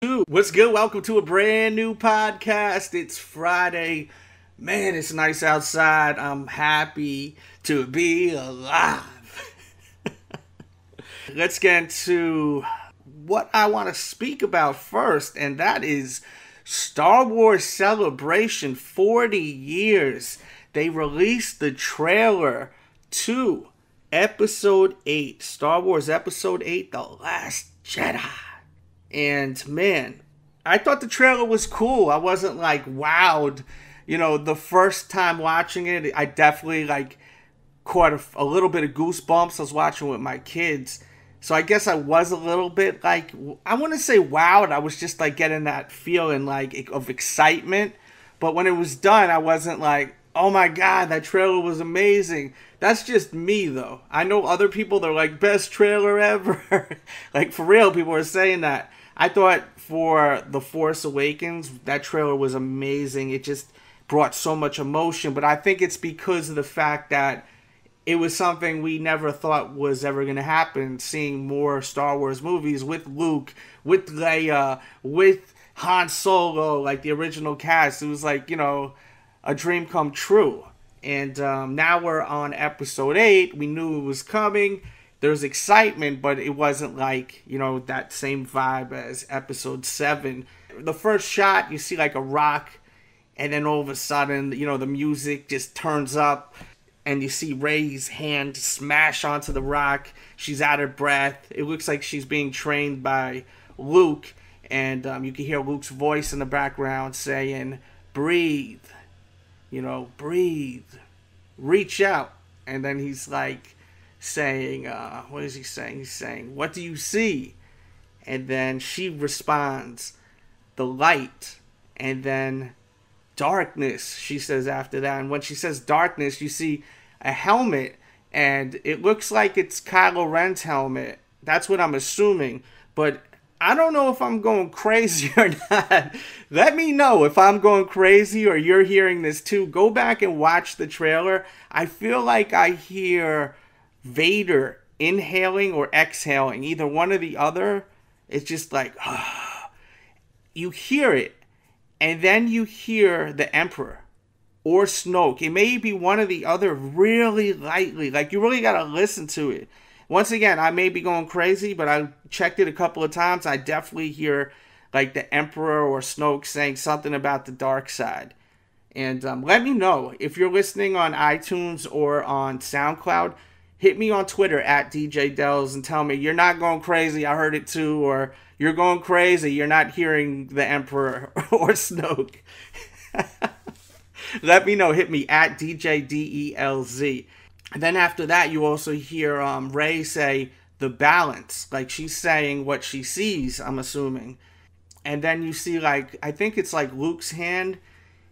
What's good? Welcome to a brand new podcast. It's Friday. Man, it's nice outside. I'm happy to be alive. Let's get into what I want to speak about first, and that is Star Wars Celebration 40 years. They released the trailer to Episode 8, Star Wars Episode 8, The Last Jedi. And man, I thought the trailer was cool. I wasn't like wowed. You know, the first time watching it, I definitely like caught a little bit of goosebumps. I was watching with my kids. So I guess I was a little bit like, I wouldn't say wowed. I was just like getting that feeling like of excitement. But when it was done, I wasn't like, oh my God, that trailer was amazing. That's just me though. I know other people, they're like, best trailer ever. Like for real, people are saying that. I thought for The Force Awakens, that trailer was amazing. It just brought so much emotion. But I think it's because of the fact that it was something we never thought was ever going to happen. Seeing more Star Wars movies with Luke, with Leia, with Han Solo, like the original cast. It was like, you know, a dream come true. And now we're on Episode 8. We knew it was coming. There's excitement, but it wasn't like, you know, that same vibe as Episode 7. The first shot, you see like a rock, and then all of a sudden, you know, the music just turns up, and you see Rey's hand smash onto the rock. She's out of breath. It looks like she's being trained by Luke, and you can hear Luke's voice in the background saying, breathe, you know, breathe, reach out. And then he's like, saying, what is he saying? He's saying, what do you see? And then she responds, the light. And then darkness, she says after that. And when she says darkness, you see a helmet, and it looks like it's Kylo Ren's helmet. That's what I'm assuming. But I don't know if I'm going crazy or not. Let me know if I'm going crazy or you're hearing this too. Go back and watch the trailer. I feel like I hear Vader inhaling or exhaling, either one or the other. It's just like, you hear it, and then you hear the Emperor or Snoke. It may be one or the other really lightly. Like, you really got to listen to it. Once again, I may be going crazy, but I checked it a couple of times. I definitely hear like the Emperor or Snoke saying something about the dark side. And let me know if you're listening on iTunes or on SoundCloud. Hit me on Twitter at DJ Delz and tell me you're not going crazy, I heard it too, or you're going crazy, you're not hearing the Emperor or Snoke. Let me know. Hit me at DJ DELZ. And then after that, you also hear Rey say the balance. Like she's saying what she sees, I'm assuming. And then you see like, I think it's like Luke's hand.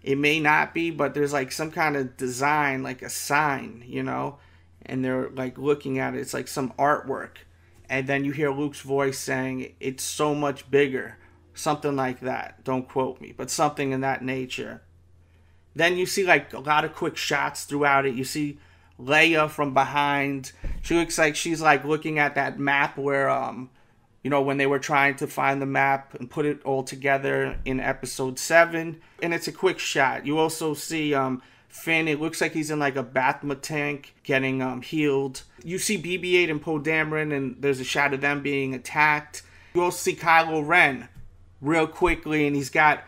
It may not be, but there's like some kind of design, like a sign, you know. And they're like looking at it. It's like some artwork. And then you hear Luke's voice saying, it's so much bigger. Something like that. Don't quote me. But something in that nature. Then you see like a lot of quick shots throughout it. You see Leia from behind. She looks like she's like looking at that map where, you know, when they were trying to find the map and put it all together in Episode 7. And it's a quick shot. You also see Finn, it looks like he's in like a Baphomet tank getting healed. You see BB-8 and Poe Dameron, and there's a shot of them being attacked. You also see Kylo Ren real quickly, and he's got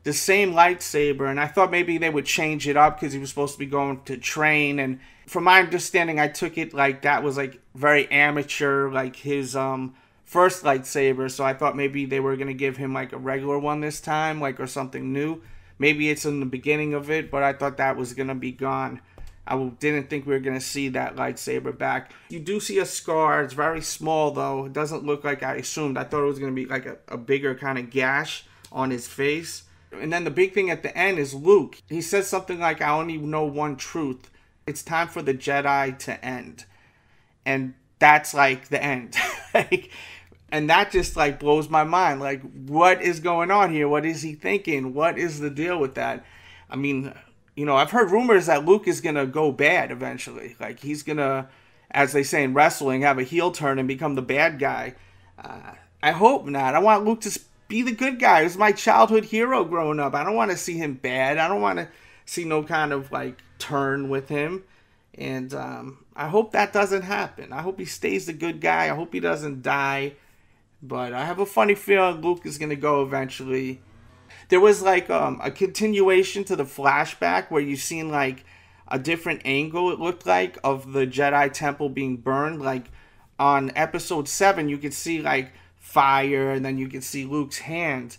the same lightsaber. And I thought maybe they would change it up because he was supposed to be going to train. And from my understanding, I took it like that was like very amateur, like his first lightsaber. So I thought maybe they were going to give him like a regular one this time, like, or something new. Maybe it's in the beginning of it, but I thought that was going to be gone. I didn't think we were going to see that lightsaber back. You do see a scar. It's very small, though. It doesn't look like I assumed. I thought it was going to be like a bigger kind of gash on his face. And then the big thing at the end is Luke. He says something like, I only know one truth. It's time for the Jedi to end. And that's like the end. And that just like blows my mind. Like, what is going on here? What is he thinking? What is the deal with that? I mean, you know, I've heard rumors that Luke is going to go bad eventually. Like, he's going to, as they say in wrestling, have a heel turn and become the bad guy. I hope not. I want Luke to be the good guy. He was my childhood hero growing up. I don't want to see him bad. I don't want to see no kind of like turn with him. And I hope that doesn't happen. I hope he stays the good guy. I hope he doesn't die. But I have a funny feeling Luke is going to go eventually. There was like a continuation to the flashback where you seen like a different angle, it looked like, of the Jedi Temple being burned. Like on episode 7, you could see like fire, and then you could see Luke's hand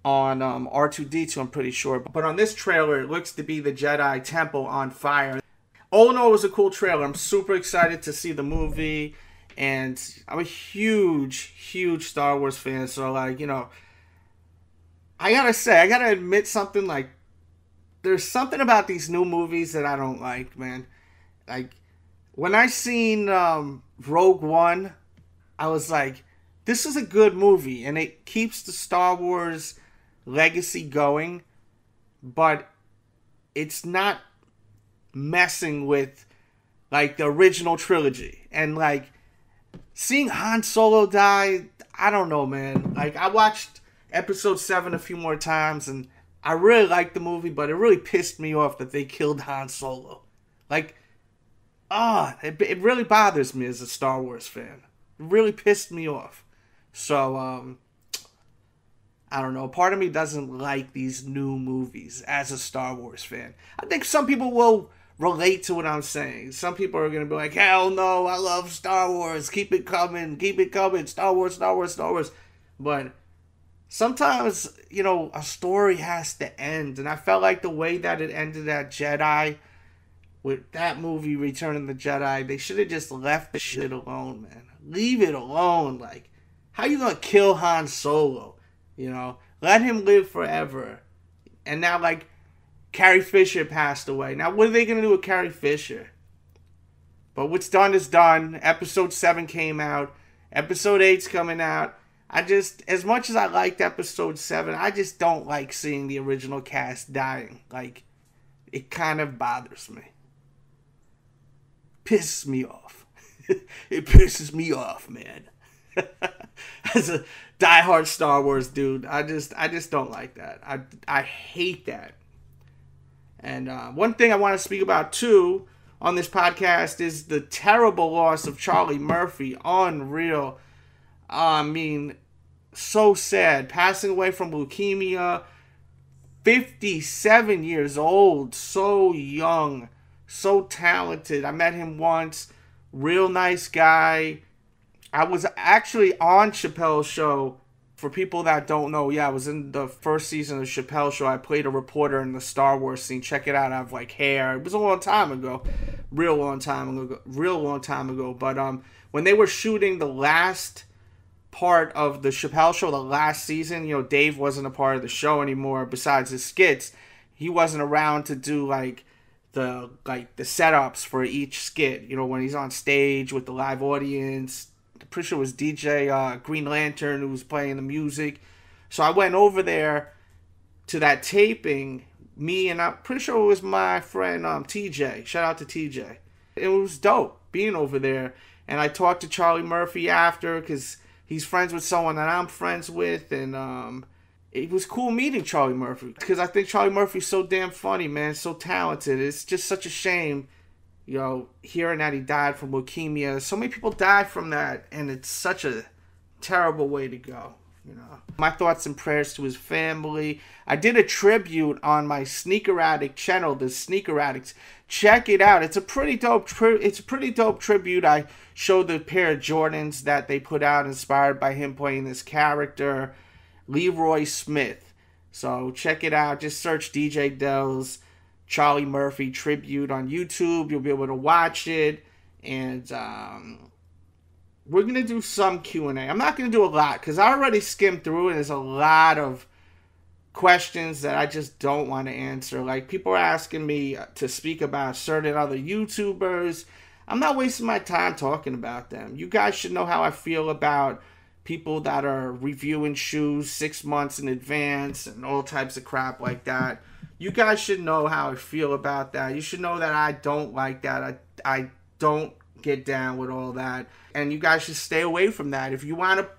on R2-D2, I'm pretty sure. But on this trailer, it looks to be the Jedi Temple on fire. All in all, it was a cool trailer. I'm super excited to see the movie. And I'm a huge, huge Star Wars fan. So, like, you know, I gotta admit something. Like, there's something about these new movies that I don't like, man. Like, when I seen Rogue One, I was like, this is a good movie. And it keeps the Star Wars legacy going. But it's not messing with, like, the original trilogy. And, like, seeing Han Solo die, I don't know, man. Like, I watched episode 7 a few more times, and I really liked the movie, but it really pissed me off that they killed Han Solo. Like, it really bothers me as a Star Wars fan. It really pissed me off. So, I don't know. Part of me doesn't like these new movies as a Star Wars fan. I think some people will relate to what I'm saying. Some people are going to be like, hell no, I love Star Wars. Keep it coming. Star Wars, Star Wars, Star Wars. But sometimes, you know, a story has to end. And I felt like the way that it ended at Jedi, with that movie, Return of the Jedi, they should have just left the shit alone, man. Leave it alone. Like, how you going to kill Han Solo? You know, let him live forever. And now, like, Carrie Fisher passed away. Now, what are they going to do with Carrie Fisher? But what's done is done. Episode 7 came out. Episode 8's coming out. As much as I liked episode 7, I just don't like seeing the original cast dying. Like, it kind of bothers me. Pisses me off. It pisses me off, man. As a diehard Star Wars dude, I just don't like that. I hate that. And one thing I want to speak about, too, on this podcast is the terrible loss of Charlie Murphy. Unreal. I mean, so sad. Passing away from leukemia. 57 years old. So young. So talented. I met him once. Real nice guy. I was actually on Chappelle's show. For people that don't know, yeah, I was in the first season of Chappelle's Show. I played a reporter in the Star Wars scene. Check it out. I have, like, hair. It was a long time ago. Real long time ago. But when they were shooting the last part of the Chappelle Show, the last season, you know, Dave wasn't a part of the show anymore besides his skits. He wasn't around to do, like, the setups for each skit. You know, when he's on stage with the live audience. I'm pretty sure it was DJ Green Lantern who was playing the music. So I went over there to that taping. Me and I'm pretty sure it was my friend TJ. Shout out to TJ. It was dope being over there. And I talked to Charlie Murphy after because he's friends with someone that I'm friends with. And it was cool meeting Charlie Murphy because I think Charlie Murphy's so damn funny, man. So talented. It's just such a shame, you know, hearing that he died from leukemia. So many people die from that, and it's such a terrible way to go, you know. My thoughts and prayers to his family. I did a tribute on my Sneaker Addict channel, the Sneaker Addicts. Check it out. It's a pretty dope tribute. I showed the pair of Jordans that they put out inspired by him playing this character, Leroy Smith. So check it out. Just search DJ Delz Charlie Murphy tribute on YouTube. You'll be able to watch it. And we're going to do some Q&A. I'm not going to do a lot because I already skimmed through it. There's a lot of questions that I just don't want to answer. Like, people are asking me to speak about certain other YouTubers. I'm not wasting my time talking about them. You guys should know how I feel about people that are reviewing shoes 6 months in advance and all types of crap like that. You guys should know how I feel about that. You should know that I don't like that. I don't get down with all that. And you guys should stay away from that. If you want to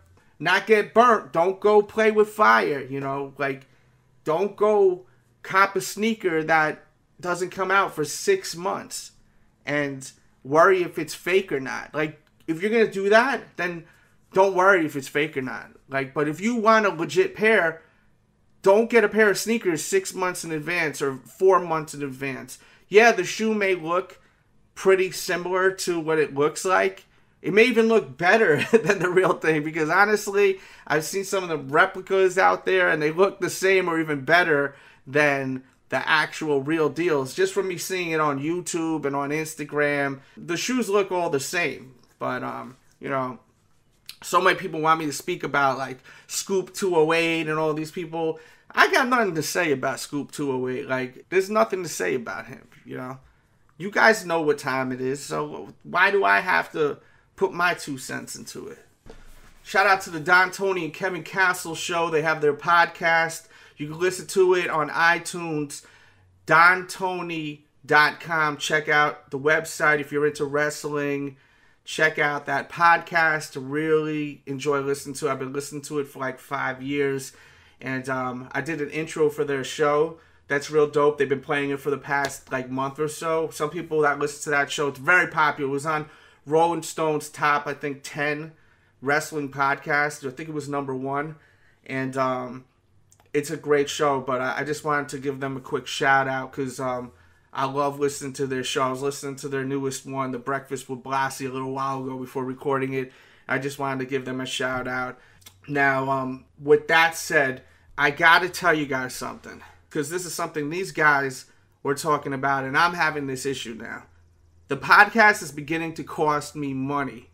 not get burnt. Don't go play with fire, you know, like, don't go cop a sneaker that doesn't come out for 6 months and worry if it's fake or not. Like, if you're going to do that, then don't worry if it's fake or not. Like, but if you want a legit pair, don't get a pair of sneakers 6 months in advance or 4 months in advance. Yeah, the shoe may look pretty similar to what it looks like. It may even look better than the real thing, because honestly, I've seen some of the replicas out there and they look the same or even better than the actual real deals. Just from me seeing it on YouTube and on Instagram, the shoes look all the same. But, you know, so many people want me to speak about like Scoop 208 and all these people. I got nothing to say about Scoop 208. Like, there's nothing to say about him, you know. You guys know what time it is, so why do I have to put my 2 cents into it? Shout out to the Don, Tony, and Kevin Castle show. They have their podcast. You can listen to it on iTunes, dontony.com. Check out the website if you're into wrestling. Check out that podcast. Really enjoy listening to it. I've been listening to it for like 5 years. And I did an intro for their show. That's real dope. They've been playing it for the past like month or so. Some people that listen to that show, it's very popular. It was on Rolling Stone's top, I think, 10 wrestling podcasts. I think it was number 1. And it's a great show. But I just wanted to give them a quick shout out because I love listening to their show. I was listening to their newest one, The Breakfast with Blassie, a little while ago before recording it. I just wanted to give them a shout out. Now, with that said, I got to tell you guys something, because this is something these guys were talking about, and I'm having this issue now. The podcast is beginning to cost me money.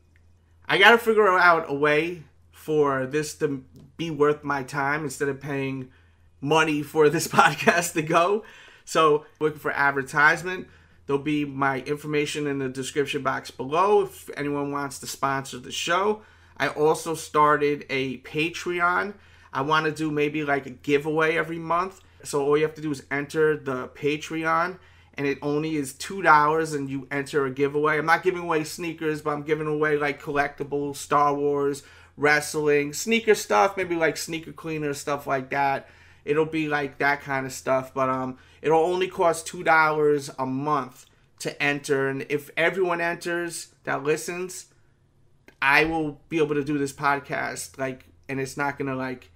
I got to figure out a way for this to be worth my time instead of paying money for this podcast to go. So, looking for advertisement. There'll be my information in the description box below if anyone wants to sponsor the show. I also started a Patreon. I want to do maybe like a giveaway every month. So all you have to do is enter the Patreon, and it only is $2 and you enter a giveaway. I'm not giving away sneakers, but I'm giving away like collectibles, Star Wars, wrestling, sneaker stuff, maybe like sneaker cleaner, stuff like that. It'll be like that kind of stuff, but it'll only cost $2 a month to enter. And if everyone enters that listens, I will be able to do this podcast, like, and it's not gonna like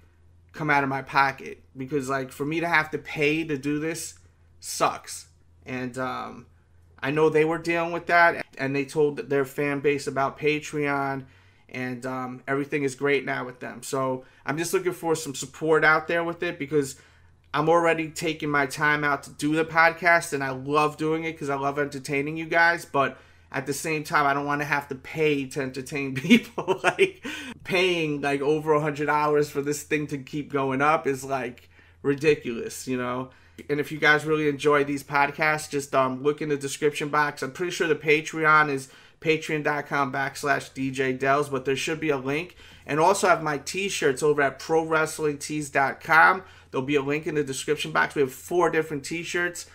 come out of my pocket, because like for me to have to pay to do this sucks. And I know they were dealing with that, and they told their fan base about Patreon, and everything is great now with them. So I'm just looking for some support out there with it, because I'm already taking my time out to do the podcast, and I love doing it because I love entertaining you guys. But at the same time, I don't want to have to pay to entertain people. Like, paying like over $100 for this thing to keep going up is like ridiculous, you know. And if you guys really enjoy these podcasts, just look in the description box. I'm pretty sure the Patreon is patreon.com/DJ Delz, but there should be a link. And also I have my t-shirts over at prowrestlingtees.com. There'll be a link in the description box. We have 4 different t-shirts.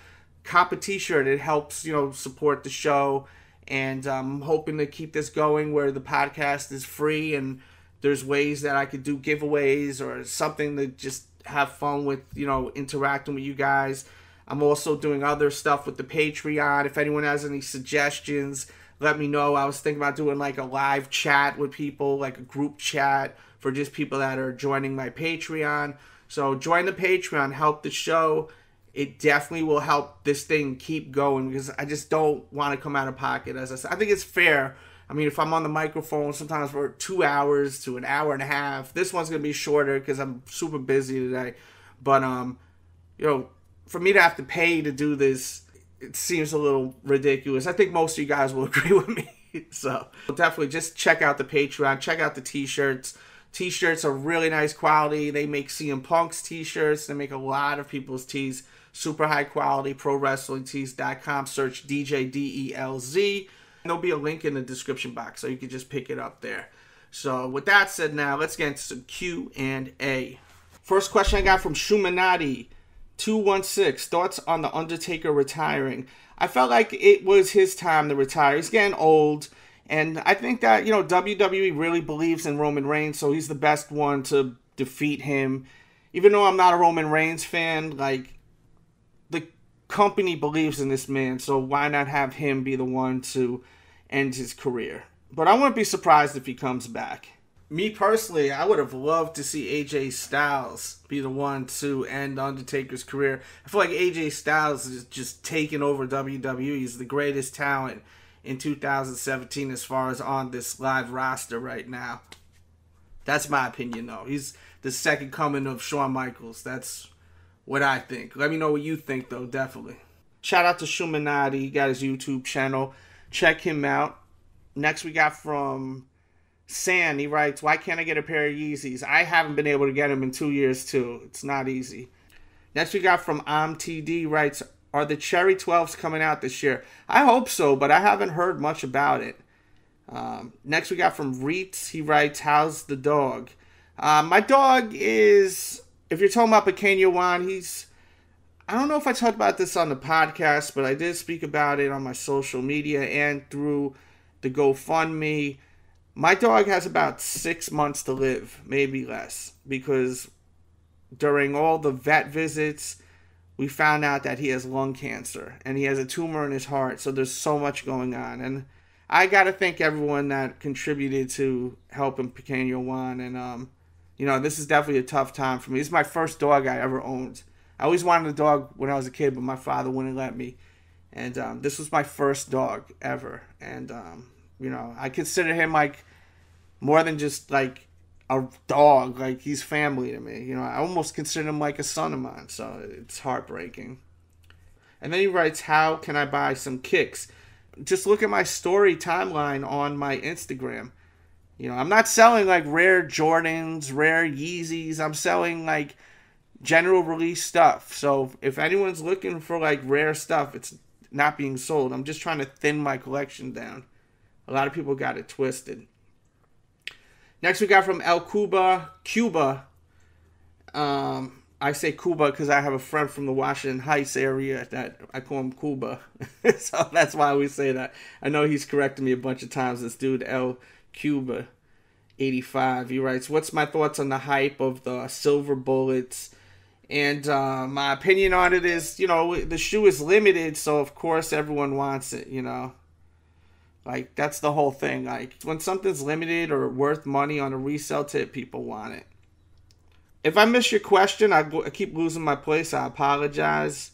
Cop a t-shirt. It helps, you know, support the show. And I'm hoping to keep this going where the podcast is free, and there's ways that I could do giveaways or something to just have fun with, you know, interacting with you guys. I'm also doing other stuff with the Patreon. If anyone has any suggestions, let me know. I was thinking about doing like a live chat with people, like a group chat for just people that are joining my Patreon. So join the Patreon, help the show. It definitely will help this thing keep going, because I just don't want to come out of pocket. As I said, I think it's fair. I mean, if I'm on the microphone sometimes for 2 hours to an hour and a half, this one's going to be shorter because I'm super busy today. But, you know, for me to have to pay to do this, it seems a little ridiculous. I think most of you guys will agree with me. So definitely just check out the Patreon. Check out the t-shirts. T-shirts are really nice quality. They make CM Punk's t-shirts. They make a lot of people's tees. Super high quality. ProWrestlingTees.com. Search DJ DELZ. And there'll be a link in the description box, so you can just pick it up there. So with that said, now let's get into some Q&A. First question I got from Shumanati 216. Thoughts on The Undertaker retiring? I felt like it was his time to retire. He's getting old, And I think that, WWE really believes in Roman Reigns, so he's the best one to defeat him. Even though I'm not a Roman Reigns fan, like, the company believes in this man, so why not have him be the one to end his career? But I wouldn't be surprised if he comes back. Me personally, I would have loved to see AJ Styles be the one to end Undertaker's career. I feel like AJ Styles is just taking over WWE. He's the greatest talent in 2017 as far as on this live roster right now. That's my opinion, though. He's the second coming of Shawn Michaels. That's what I think. Let me know what you think, though, definitely. Shout out to Shumanati. He got his YouTube channel. Check him out. Next we got from San. He writes, why can't I get a pair of Yeezys? I haven't been able to get them in 2 years, too. It's not easy. Next we got from AmTD. Writes, are the Cherry 12s coming out this year? I hope so, but I haven't heard much about it. Next we got from Reets. He writes, how's the dog? My dog is, if you're talking about Pequeño Juan, I don't know if I talked about this on the podcast, but I did speak about it on my social media and through the GoFundMe. My dog has about 6 months to live, maybe less, because during all the vet visits, we found out that he has lung cancer and he has a tumor in his heart. So there's so much going on. And I got to thank everyone that contributed to helping Pequeño Juan. And, this is definitely a tough time for me. This is my first dog I ever owned. I always wanted a dog when I was a kid, but my father wouldn't let me. And this was my first dog ever. And, I consider him like more than just like a dog. Like, he's family to me. I almost consider him like a son of mine. So it's heartbreaking. And then he writes, how can I buy some kicks? Just look at my story timeline on my Instagram. I'm not selling like rare Jordans, rare Yeezys. I'm selling like general release stuff. So if anyone's looking for like rare stuff, it's not being sold. I'm just trying to thin my collection down. A lot of people got it twisted. Next we got from El Cuba. I say Cuba because I have a friend from the Washington Heights area that I call him Cuba. So that's why we say that. I know he's corrected me a bunch of times. This dude, El Cuba 85. He writes, what's my thoughts on the hype of the silver bullets? And my opinion on it is, the shoe is limited, so of course everyone wants it, Like, that's the whole thing. Like, when something's limited or worth money on a resale tip, people want it. If I miss your question, I keep losing my place. I apologize.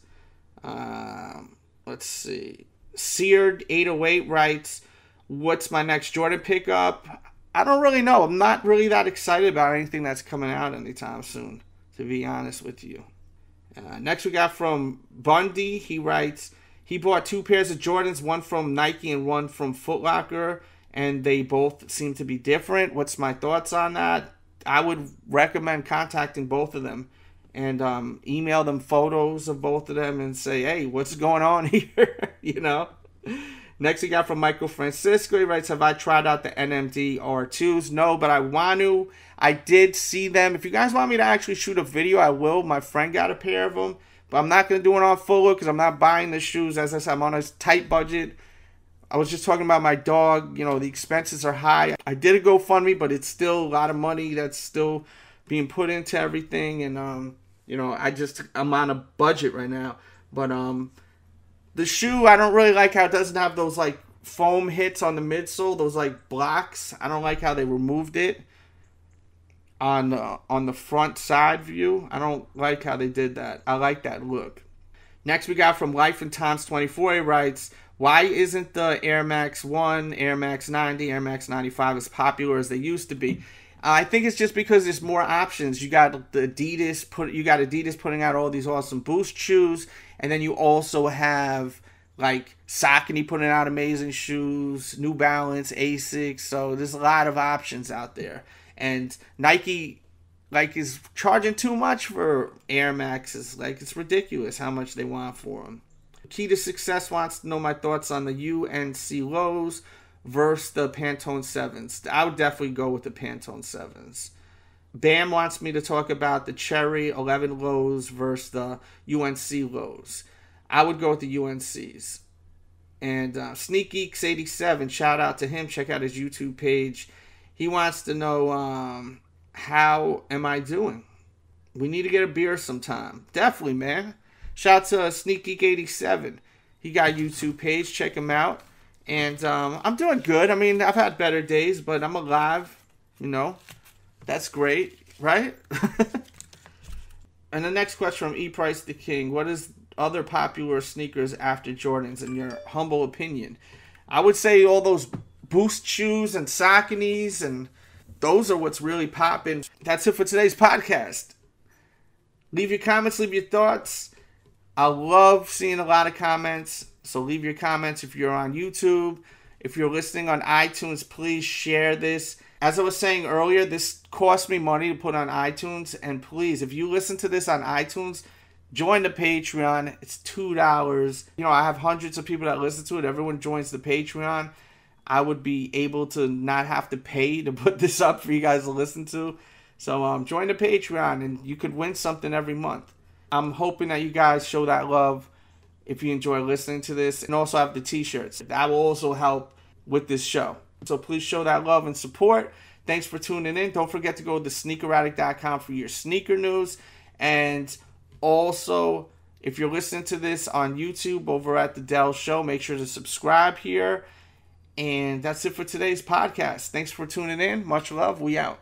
Let's see. Seared 808 writes, what's my next Jordan pickup? I don't really know. I'm not really that excited about anything that's coming out anytime soon, to be honest with you. Next we got from Bundy. He writes, he bought 2 pairs of Jordans, one from Nike and one from Foot Locker, and they both seem to be different. What's my thoughts on that? I would recommend contacting both of them and email them photos of both of them and say, hey, what's going on here? Next we got from Michael Francisco. He writes, have I tried out the NMD R2s? No, but I want to. I did see them. If you guys want me to actually shoot a video, I will. My friend got a pair of them. But I'm not going to do it on full look because I'm not buying the shoes. As I said, I'm on a tight budget. I was just talking about my dog. The expenses are high. I did a GoFundMe, but it's still a lot of money that's still being put into everything. And, I'm on a budget right now. But the shoe, I don't really like how it doesn't have those, like, foam hits on the midsole. Those, like, blocks. I don't like how they removed it on the front side view. I don't like how they did that. I like that look. Next we got from Life and Times 24. He writes, why isn't the Air Max 1, Air Max 90, Air Max 95 as popular as they used to be? I think it's just because there's more options. You got the Adidas putting out all these awesome Boost shoes, and then you also have like Saucony putting out amazing shoes, New Balance, Asics. So there's a lot of options out there. And Nike, is charging too much for Air Maxes. It's ridiculous how much they want for them. Key to Success wants to know my thoughts on the UNC lows versus the Pantone 7s. I would definitely go with the Pantone 7s. Bam wants me to talk about the Cherry 11 lows versus the UNC lows. I would go with the UNCs. And Sneak Geeks 87, shout out to him. Check out his YouTube page. He wants to know how am I doing? We need to get a beer sometime. Definitely, man. Shout out to Sneak Geek 87. He got a YouTube page. Check him out. And I'm doing good. I mean, I've had better days, but I'm alive. You know, that's great, right? And the next question from E. Price the King. What is other popular sneakers after Jordans in your humble opinion? I would say all those Boost shoes and Sauconys, and those are what's really popping. That's it for today's podcast. Leave your comments, leave your thoughts. I love seeing a lot of comments, so leave your comments if you're on YouTube. If you're listening on iTunes, please share this. As I was saying earlier, this cost me money to put on iTunes, and please, if you listen to this on iTunes, join the Patreon. It's $2. You know, I have hundreds of people that listen to it. Everyone joins the Patreon. I would be able to not have to pay to put this up for you guys to listen to. So join the Patreon, and you could win something every month. I'm hoping that you guys show that love if you enjoy listening to this. And also have the t-shirts. That will also help with this show. So please show that love and support. Thanks for tuning in. Don't forget to go to sneakeraddict.com for your sneaker news. And also, if you're listening to this on YouTube over at the Delz Show, make sure to subscribe here. And that's it for today's podcast. Thanks for tuning in. Much love. We out.